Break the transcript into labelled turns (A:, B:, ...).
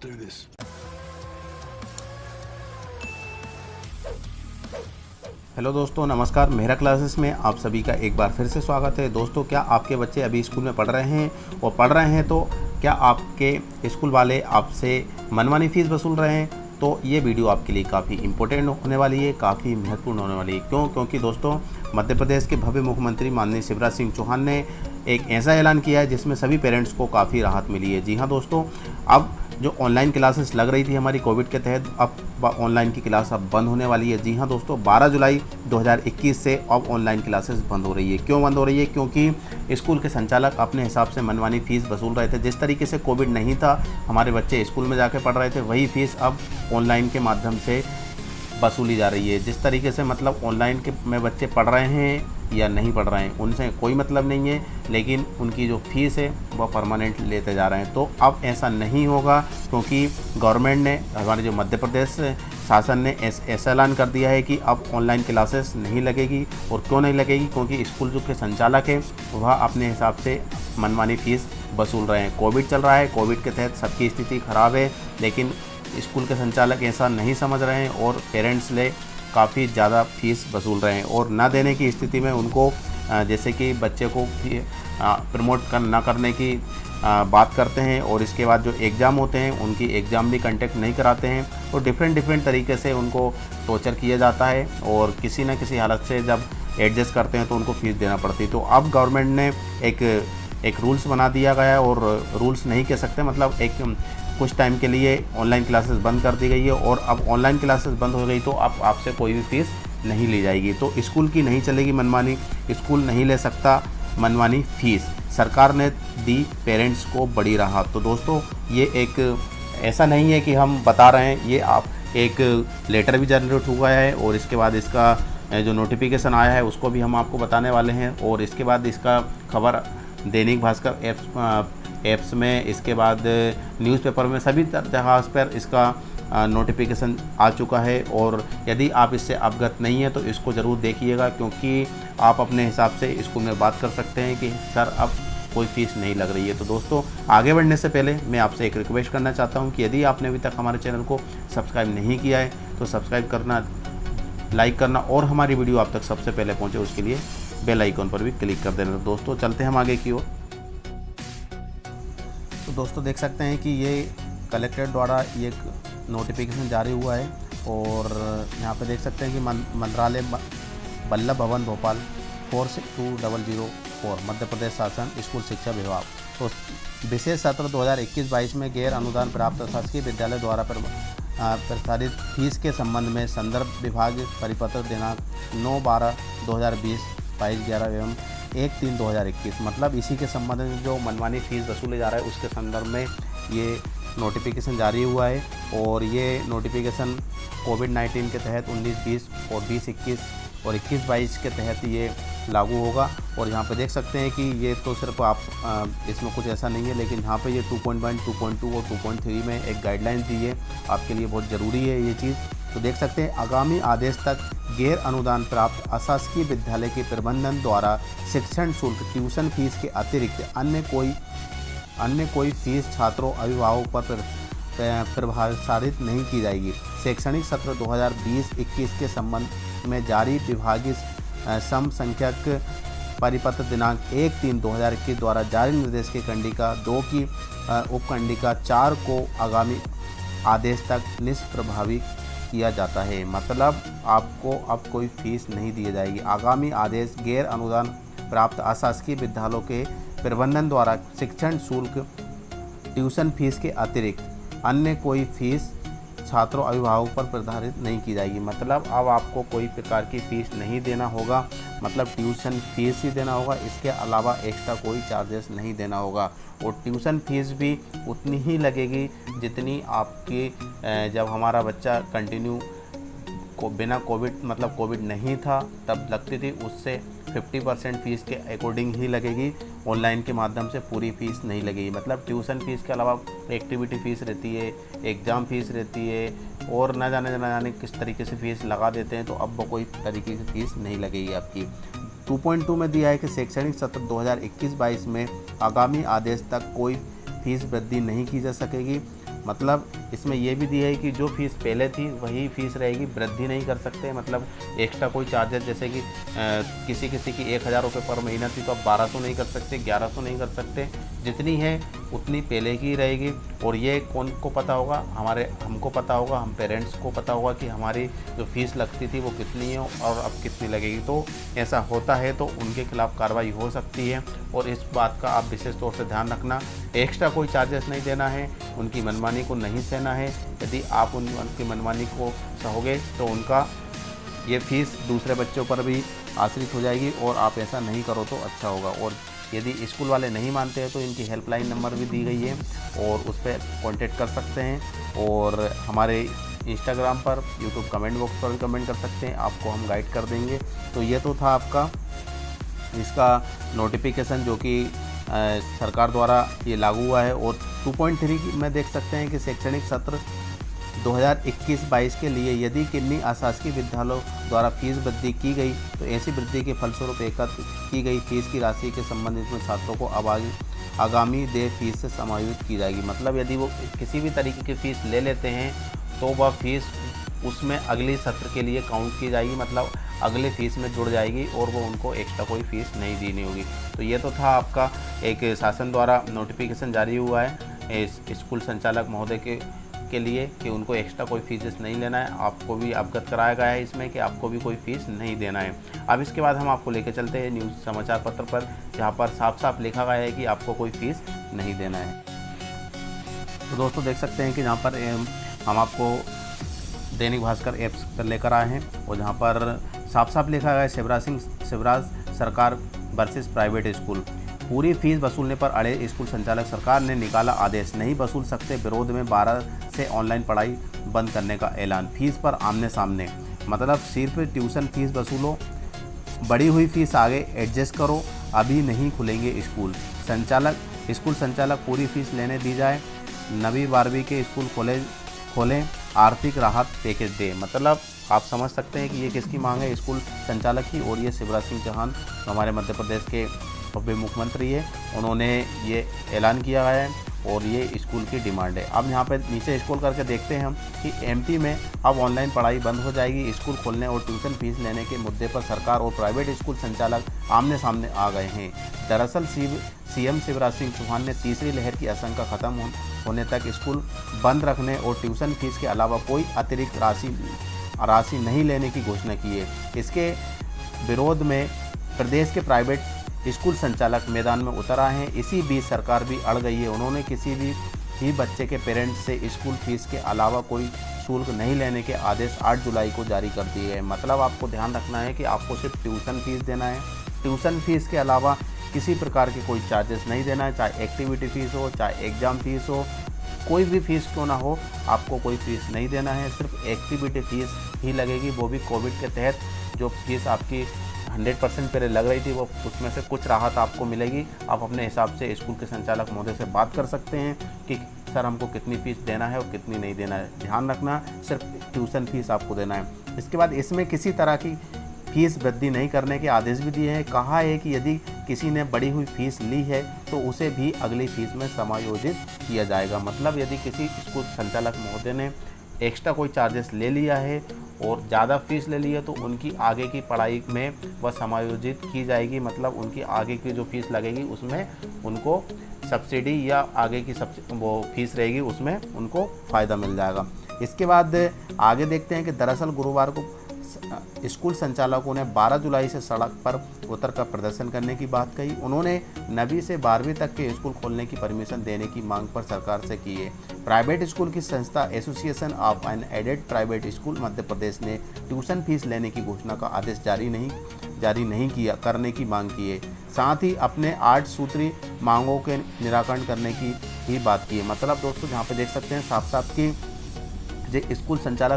A: do this.
B: Hello दोस्तों, नमस्कार। Mehra classes में आप सभी का एक बार फिर से स्वागत है। दोस्तों, क्या आपके बच्चे अभी स्कूल में पढ़ रहे हैं और पढ़ रहे हैं तो क्या आपके स्कूल वाले आपसे मनमानी फ़ीस वसूल रहे हैं? तो ये वीडियो आपके लिए काफ़ी इम्पोर्टेंट होने वाली है, काफ़ी महत्वपूर्ण होने वाली है। क्यों? क्योंकि दोस्तों, मध्य प्रदेश के भव्य मुख्यमंत्री माननीय शिवराज सिंह चौहान ने एक ऐसा ऐलान किया है जिसमें सभी पेरेंट्स को काफ़ी राहत मिली है। जी हाँ दोस्तों, अब जो ऑनलाइन क्लासेस लग रही थी हमारी कोविड के तहत, अब ऑनलाइन की क्लास अब बंद होने वाली है। जी हाँ दोस्तों, 12 जुलाई 2021 से अब ऑनलाइन क्लासेस बंद हो रही है। क्यों बंद हो रही है? क्योंकि स्कूल के संचालक अपने हिसाब से मनमानी फ़ीस वसूल रहे थे। जिस तरीके से कोविड नहीं था, हमारे बच्चे स्कूल में जाके पढ़ रहे थे, वही फ़ीस अब ऑनलाइन के माध्यम से वसूली जा रही है। जिस तरीके से मतलब ऑनलाइन के में बच्चे पढ़ रहे हैं या नहीं पढ़ रहे हैं, उनसे कोई मतलब नहीं है, लेकिन उनकी जो फ़ीस है वह परमानेंट लेते जा रहे हैं। तो अब ऐसा नहीं होगा, क्योंकि गवर्नमेंट ने, हमारे जो मध्य प्रदेश शासन ने ऐसा ऐलान कर दिया है कि अब ऑनलाइन क्लासेस नहीं लगेगी। और क्यों नहीं लगेगी? क्योंकि स्कूल जो के संचालक हैं वह अपने हिसाब से मनमानी फ़ीस वसूल रहे हैं। कोविड चल रहा है, कोविड के तहत सबकी स्थिति ख़राब है, लेकिन स्कूल के संचालक ऐसा नहीं समझ रहे हैं और पेरेंट्स ले काफ़ी ज़्यादा फ़ीस वसूल रहे हैं। और ना देने की स्थिति में उनको जैसे कि बच्चे को प्रमोट ना करने की बात करते हैं, और इसके बाद जो एग्ज़ाम होते हैं उनकी एग्ज़ाम भी कंडक्ट नहीं कराते हैं। तो डिफरेंट तरीके से उनको टॉर्चर किया जाता है, और किसी न किसी हालत से जब एडजस्ट करते हैं तो उनको फ़ीस देना पड़ती है। तो अब गवर्नमेंट ने एक रूल्स बना दिया गया है, और रूल्स नहीं कह सकते, मतलब एक कुछ टाइम के लिए ऑनलाइन क्लासेस बंद कर दी गई है। और अब ऑनलाइन क्लासेस बंद हो गई तो अब आपसे कोई भी फ़ीस नहीं ली जाएगी। तो स्कूल की नहीं चलेगी मनमानी, स्कूल नहीं ले सकता मनमानी फ़ीस। सरकार ने दी पेरेंट्स को बड़ी राहत। तो दोस्तों, ये एक ऐसा नहीं है कि हम बता रहे हैं, ये आप एक लेटर भी जनरेट हुआ है, और इसके बाद इसका जो नोटिफिकेशन आया है उसको भी हम आपको बताने वाले हैं। और इसके बाद इसका खबर दैनिक भास्कर ऐप्स में, इसके बाद न्यूज़पेपर में, सभी जगह पर इसका नोटिफिकेशन आ चुका है। और यदि आप इससे अवगत नहीं हैं तो इसको ज़रूर देखिएगा, क्योंकि आप अपने हिसाब से स्कूल में बात कर सकते हैं कि सर अब कोई फ़ीस नहीं लग रही है। तो दोस्तों, आगे बढ़ने से पहले मैं आपसे एक रिक्वेस्ट करना चाहता हूं कि यदि आपने अभी तक हमारे चैनल को सब्सक्राइब नहीं किया है तो सब्सक्राइब करना, लाइक करना, और हमारी वीडियो आप तक सबसे पहले पहुँचे उसके लिए बेल आइकन पर भी क्लिक कर देना। तो दोस्तों, चलते हैं हम आगे की ओर। तो दोस्तों, देख सकते हैं कि ये कलेक्टर द्वारा ये नोटिफिकेशन जारी हुआ है, और यहाँ पे देख सकते हैं कि मंत्रालय वल्लभ भवन भोपाल 46200 मध्य प्रदेश शासन स्कूल शिक्षा विभाग। तो विशेष सत्र 2021-22 में गैर अनुदान प्राप्त शासकीय विद्यालय द्वारा प्रसारित फीस के संबंध में संदर्भ विभाग परिपत्र दिनांक 9/12/2020, 22/11 एवं 1/3/2021, मतलब इसी के संबंध में जो मनमानी फ़ीस वसूले जा रहा है उसके संदर्भ में ये नोटिफिकेशन जारी हुआ है। और ये नोटिफिकेशन कोविड-19 के तहत 19-20 और 20-21 और 21-22 के तहत ये लागू होगा। और यहाँ पे देख सकते हैं कि ये तो सिर्फ आप इसमें कुछ ऐसा नहीं है, लेकिन यहाँ पे ये 2.1, 2.2 और 2.3 में एक गाइडलाइंस दी है, आपके लिए बहुत ज़रूरी है ये चीज़। तो देख सकते हैं, आगामी आदेश तक गैर अनुदान प्राप्त अशासकीय विद्यालय के प्रबंधन द्वारा शिक्षण शुल्क, ट्यूशन फीस के अतिरिक्त अन्य कोई फीस छात्रों अभिभावकों पर प्रभावित नहीं की जाएगी। शैक्षणिक सत्र 2020-21 के संबंध में जारी विभागीय समसंख्यक परिपत्र दिनांक 1/3/2021 द्वारा जारी निर्देश के कंडिका 2 की उपकंडिका 4 को आगामी आदेश तक निष्प्रभावी किया जाता है। मतलब आपको अब कोई फीस नहीं दी जाएगी। आगामी आदेश गैर अनुदान प्राप्त अशासकीय विद्यालयों के प्रबंधन द्वारा शिक्षण शुल्क, ट्यूशन फीस के अतिरिक्त अन्य कोई फीस छात्रों अभिभावकों पर प्रधारित नहीं की जाएगी। मतलब अब आपको कोई प्रकार की फ़ीस नहीं देना होगा, मतलब ट्यूशन फीस ही देना होगा, इसके अलावा एक्स्ट्रा कोई चार्जेस नहीं देना होगा। और ट्यूशन फीस भी उतनी ही लगेगी जितनी आपकी जब हमारा बच्चा कंटिन्यू बिना कोविड, मतलब कोविड नहीं था तब लगती थी, उससे 50% फ़ीस के अकॉर्डिंग ही लगेगी। ऑनलाइन के माध्यम से पूरी फ़ीस नहीं लगेगी। मतलब ट्यूशन फ़ीस के अलावा एक्टिविटी फ़ीस रहती है, एग्ज़ाम फ़ीस रहती है, और न जाने किस तरीके से फ़ीस लगा देते हैं। तो अब वो कोई तरीके की फ़ीस नहीं लगेगी आपकी। 2.2 में दिया है कि शैक्षणिक सत्र 2021-22 में आगामी आदेश तक कोई फीस वृद्धि नहीं की जा सकेगी। मतलब इसमें ये भी दिया है कि जो फीस पहले थी वही फीस रहेगी, वृद्धि नहीं कर सकते। मतलब एक्स्ट्रा कोई चार्जेस, जैसे कि किसी किसी की 1000 रुपये पर महीना थी तो अब 1200 नहीं कर सकते, 1100 नहीं कर सकते, जितनी है उतनी पहले की रहेगी। और ये कौन को पता होगा? हमको पता होगा, हम पेरेंट्स को पता होगा कि हमारी जो फीस लगती थी वो कितनी है और अब कितनी लगेगी। तो ऐसा होता है तो उनके खिलाफ़ कार्रवाई हो सकती है, और इस बात का आप विशेष तौर से ध्यान रखना। एक्स्ट्रा कोई चार्जेस नहीं देना है, उनकी मनमानी को नहीं सहना है। यदि आप उनकी मनमानी को सहोगे तो उनका ये फीस दूसरे बच्चों पर भी आश्रित हो जाएगी, और आप ऐसा नहीं करो तो अच्छा होगा। और यदि स्कूल वाले नहीं मानते हैं तो इनकी हेल्पलाइन नंबर भी दी गई है और उस पर कॉन्टेक्ट कर सकते हैं, और हमारे इंस्टाग्राम पर, यूट्यूब कमेंट बॉक्स पर भी कमेंट कर सकते हैं, आपको हम गाइड कर देंगे। तो ये तो था आपका इसका नोटिफिकेशन जो कि सरकार द्वारा ये लागू हुआ है। और 2.3 में देख सकते हैं कि शैक्षणिक सत्र 2021-22 के लिए यदि किन्हीं अशासकीय विद्यालयों द्वारा फीस वृद्धि की गई तो ऐसी वृद्धि के फलस्वरूप एकत्र की गई फीस की राशि के संबंधित में छात्रों को आगामी देय फीस से समायोजित की जाएगी। मतलब यदि वो किसी भी तरीके की फ़ीस ले लेते हैं तो वह फीस उसमें अगले सत्र के लिए काउंट की जाएगी, मतलब अगले फीस में जुड़ जाएगी, और वो उनको एक्स्ट्रा कोई फ़ीस नहीं देनी होगी। तो ये तो था आपका एक शासन द्वारा नोटिफिकेशन जारी हुआ है इस स्कूल संचालक महोदय के लिए कि उनको एक्स्ट्रा कोई फीस नहीं लेना है। आपको भी अवगत कराया गया है इसमें कि आपको भी कोई फ़ीस नहीं देना है। अब इसके बाद हम आपको लेकर चलते हैं न्यूज़ समाचार पत्र पर, जहाँ पर साफ साफ लिखा गया है कि आपको कोई फ़ीस नहीं देना है। तो दोस्तों देख सकते हैं कि यहाँ पर हम आपको दैनिक भास्कर ऐप्स पर लेकर आए हैं, और जहाँ पर साफ साफ लिखा गया है शिवराज सरकार वर्सेस प्राइवेट स्कूल। पूरी फीस वसूलने पर अड़े स्कूल संचालक, सरकार ने निकाला आदेश, नहीं वसूल सकते, विरोध में 12 से ऑनलाइन पढ़ाई बंद करने का ऐलान। फीस पर आमने सामने, मतलब सिर्फ ट्यूशन फीस वसूलो, बढ़ी हुई फीस आगे एडजस्ट करो, अभी नहीं खुलेंगे स्कूल संचालक पूरी फीस लेने दी जाए, 9वीं 12वीं के स्कूल खोलें, आर्थिक राहत पैकेज दे। मतलब आप समझ सकते हैं कि ये किसकी मांग है? स्कूल संचालक की। और ये शिवराज सिंह चौहान हमारे मध्य प्रदेश के भव्य मुख्यमंत्री है, उन्होंने ये ऐलान किया है और ये स्कूल की डिमांड है। अब यहाँ पे नीचे स्क्रॉल करके देखते हैं हम कि एमपी में अब ऑनलाइन पढ़ाई बंद हो जाएगी। स्कूल खोलने और ट्यूशन फीस लेने के मुद्दे पर सरकार और प्राइवेट स्कूल संचालक आमने सामने आ गए हैं। दरअसल सीएम शिवराज सिंह चौहान ने तीसरी लहर की आशंका खत्म होने तक स्कूल बंद रखने और ट्यूशन फीस के अलावा कोई अतिरिक्त राशि नहीं लेने की घोषणा की है। इसके विरोध में प्रदेश के प्राइवेट स्कूल संचालक मैदान में उतर आए हैं। इसी बीच सरकार भी अड़ गई है। उन्होंने किसी भी बच्चे के पेरेंट्स से स्कूल फीस के अलावा कोई शुल्क नहीं लेने के आदेश 8 जुलाई को जारी कर दिए हैं। मतलब आपको ध्यान रखना है कि आपको सिर्फ ट्यूशन फीस देना है। ट्यूशन फीस के अलावा किसी प्रकार के कोई चार्जेस नहीं देना है, चाहे एक्टिविटी फ़ीस हो, चाहे एग्ज़ाम फ़ीस हो, कोई भी फ़ीस क्यों ना हो, आपको कोई फ़ीस नहीं देना है। सिर्फ एक्टिविटी फ़ीस ही लगेगी, वो भी कोविड के तहत जो फीस आपकी 100% पहले लग रही थी, वो उसमें से कुछ राहत आपको मिलेगी। आप अपने हिसाब से स्कूल के संचालक महोदय से बात कर सकते हैं कि सर हमको कितनी फ़ीस देना है और कितनी नहीं देना है। ध्यान रखना, सिर्फ ट्यूशन फीस आपको देना है। इसके बाद इसमें किसी तरह की फीस वृद्धि नहीं करने के आदेश भी दिए हैं। कहा है कि यदि किसी ने बढ़ी हुई फीस ली है तो उसे भी अगली फीस में समायोजित किया जाएगा। मतलब यदि किसी स्कूल संचालक महोदय ने एक्स्ट्रा कोई चार्जेस ले लिया है और ज़्यादा फीस ले ली है तो उनकी आगे की पढ़ाई में वह समायोजित की जाएगी। मतलब उनकी आगे की जो फीस लगेगी उसमें उनको सब्सिडी या आगे की वो फीस रहेगी उसमें उनको फ़ायदा मिल जाएगा। इसके बाद आगे देखते हैं कि दरअसल गुरुवार को स्कूल संचालकों ने 12 जुलाई से सड़क पर उतरकर प्रदर्शन करने की बात कही। उन्होंने 9वीं से 12वीं तक के स्कूल खोलने की परमिशन देने की मांग पर सरकार से की है। प्राइवेट स्कूल की संस्था association of unaided private school Madhya Pradesh ने ट्यूशन फीस लेने की घोषणा का आदेश जारी नहीं किया करने की मांग की है। साथ ही अपने 8 सूत्री मांगों के निराकरण करने की ही बात की है। मतलब दोस्तों यहाँ पे देख सकते हैं साफ साफ कि जो स्कूल संचालक